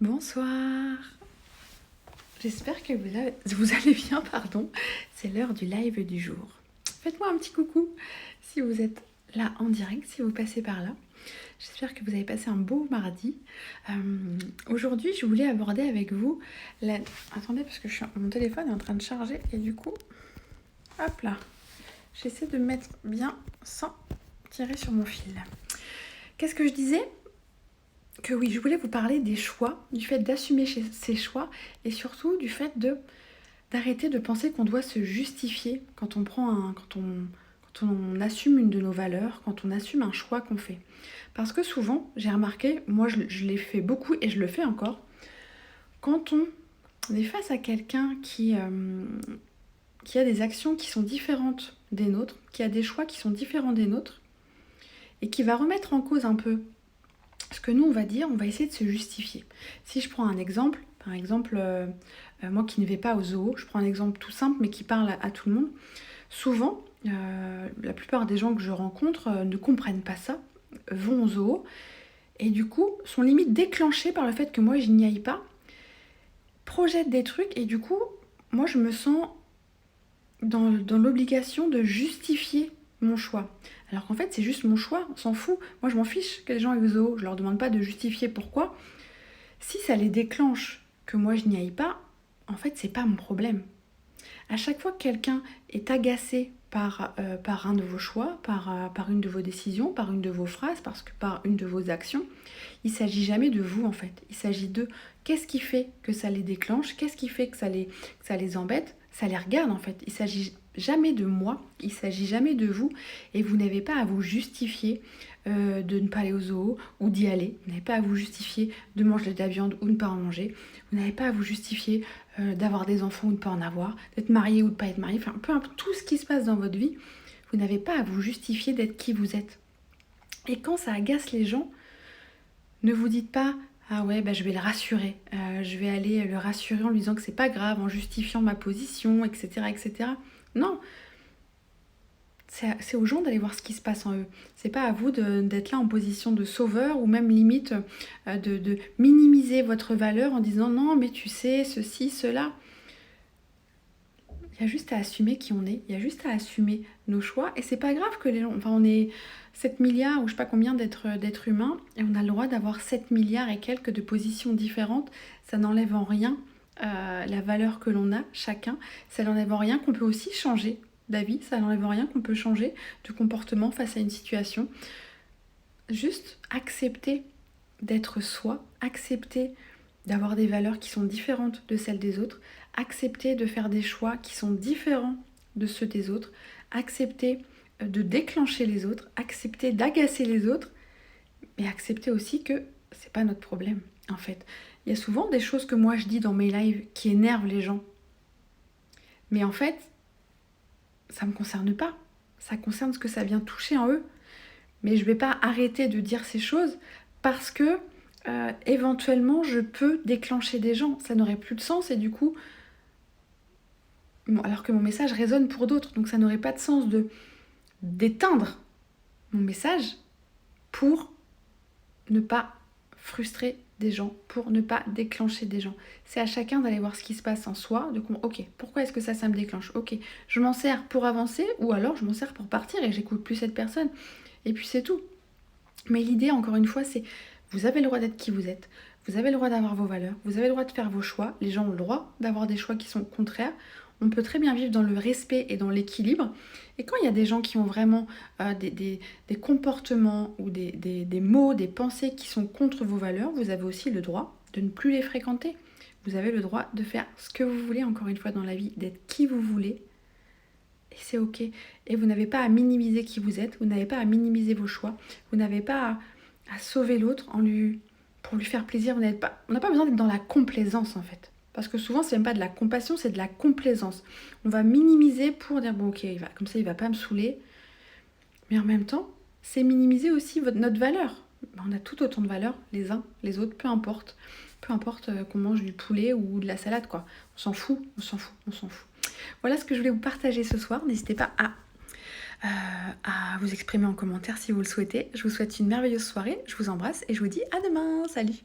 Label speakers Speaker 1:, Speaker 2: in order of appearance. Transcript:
Speaker 1: Bonsoir, j'espère que vous allez bien, pardon. C'est l'heure du live du jour. Faites-moi un petit coucou si vous êtes là en direct, si vous passez par là. J'espère que vous avez passé un beau mardi. Aujourd'hui, je voulais aborder avec vous Attendez, parce que mon téléphone est en train de charger et du coup, hop là, j'essaie de me mettre bien sans tirer sur mon fil. Qu'est-ce que je disais ? Que oui, je voulais vous parler des choix, du fait d'assumer ses choix et surtout du fait d'arrêter de penser qu'on doit se justifier quand on assume une de nos valeurs, quand on assume un choix qu'on fait. Parce que souvent, j'ai remarqué, moi je l'ai fait beaucoup et je le fais encore, quand on est face à quelqu'un qui a des actions qui sont différentes des nôtres, qui a des choix qui sont différents des nôtres, et qui va remettre en cause un peu ce que nous on va dire, on va essayer de se justifier. Si je prends un exemple, par exemple, moi qui ne vais pas au zoo, je prends un exemple tout simple mais qui parle à tout le monde. Souvent, la plupart des gens que je rencontre ne comprennent pas ça, vont au zoo et du coup sont limite déclenchés par le fait que moi je n'y aille pas, projettent des trucs et du coup moi je me sens dans l'obligation de justifier mon choix. Alors qu'en fait, c'est juste mon choix, on s'en fout. Moi, je m'en fiche que les gens aillent au zoo, je leur demande pas de justifier pourquoi. Si ça les déclenche que moi, je n'y aille pas, en fait, c'est pas mon problème. À chaque fois que quelqu'un est agacé par un de vos choix, par une de vos décisions, par une de vos phrases, par une de vos actions, il ne s'agit jamais de vous, en fait. Il s'agit de qu'est-ce qui fait que ça les déclenche, qu'est-ce qui fait que ça les embête. Ça les regarde, en fait. Il ne s'agit jamais de moi, il ne s'agit jamais de vous, et vous n'avez pas à vous justifier de ne pas aller au zoo ou d'y aller. Vous n'avez pas à vous justifier de manger de la viande ou de ne pas en manger. Vous n'avez pas à vous justifier d'avoir des enfants ou de ne pas en avoir, d'être marié ou de ne pas être marié. Enfin, peu importe tout ce qui se passe dans votre vie, vous n'avez pas à vous justifier d'être qui vous êtes. Et quand ça agace les gens, ne vous dites pas « Ah ouais, bah je vais le rassurer. Je vais aller le rassurer en lui disant que c'est pas grave, en justifiant ma position, etc. etc. » Non, c'est aux gens d'aller voir ce qui se passe en eux. C'est pas à vous d'être là en position de sauveur ou même limite de minimiser votre valeur en disant non mais tu sais ceci, cela. Il y a juste à assumer qui on est, il y a juste à assumer nos choix et c'est pas grave que les gens... Enfin on est 7 milliards ou je sais pas combien d'êtres humains et on a le droit d'avoir 7 milliards et quelques de positions différentes. Ça n'enlève en rien la valeur que l'on a chacun. Ça n'enlève en rien qu'on peut aussi changer d'avis, ça n'enlève en rien qu'on peut changer de comportement face à une situation. Juste accepter d'être soi, accepter d'avoir des valeurs qui sont différentes de celles des autres, accepter de faire des choix qui sont différents de ceux des autres, accepter de déclencher les autres, accepter d'agacer les autres, mais accepter aussi que c'est pas notre problème en fait. Il y a souvent des choses que moi je dis dans mes lives qui énervent les gens. Mais en fait, ça me concerne pas. Ça concerne ce que ça vient toucher en eux. Mais je vais pas arrêter de dire ces choses parce que éventuellement je peux déclencher des gens. Ça n'aurait plus de sens et du coup, alors que mon message résonne pour d'autres, donc ça n'aurait pas de sens d'éteindre mon message pour ne pas frustrer des gens, pour ne pas déclencher des gens. C'est à chacun d'aller voir ce qui se passe en soi, de comprendre, ok, pourquoi est-ce que ça me déclenche ? Ok, je m'en sers pour avancer ou alors je m'en sers pour partir et j'écoute plus cette personne. Et puis c'est tout. Mais l'idée, encore une fois, c'est vous avez le droit d'être qui vous êtes, vous avez le droit d'avoir vos valeurs, vous avez le droit de faire vos choix, les gens ont le droit d'avoir des choix qui sont contraires. On peut très bien vivre dans le respect et dans l'équilibre. Et quand il y a des gens qui ont vraiment des comportements ou des mots, des pensées qui sont contre vos valeurs, vous avez aussi le droit de ne plus les fréquenter. Vous avez le droit de faire ce que vous voulez, encore une fois, dans la vie, d'être qui vous voulez. Et c'est ok. Et vous n'avez pas à minimiser qui vous êtes, vous n'avez pas à minimiser vos choix, vous n'avez pas à sauver l'autre pour lui faire plaisir. On n'a pas besoin d'être dans la complaisance en fait. Parce que souvent, c'est même pas de la compassion, c'est de la complaisance. On va minimiser pour dire, bon ok, comme ça il va pas me saouler. Mais en même temps, c'est minimiser aussi notre valeur. On a tout autant de valeur, les uns, les autres, peu importe. Peu importe qu'on mange du poulet ou de la salade, quoi. On s'en fout, on s'en fout, on s'en fout. Voilà ce que je voulais vous partager ce soir. N'hésitez pas à vous exprimer en commentaire si vous le souhaitez. Je vous souhaite une merveilleuse soirée, je vous embrasse et je vous dis à demain. Salut!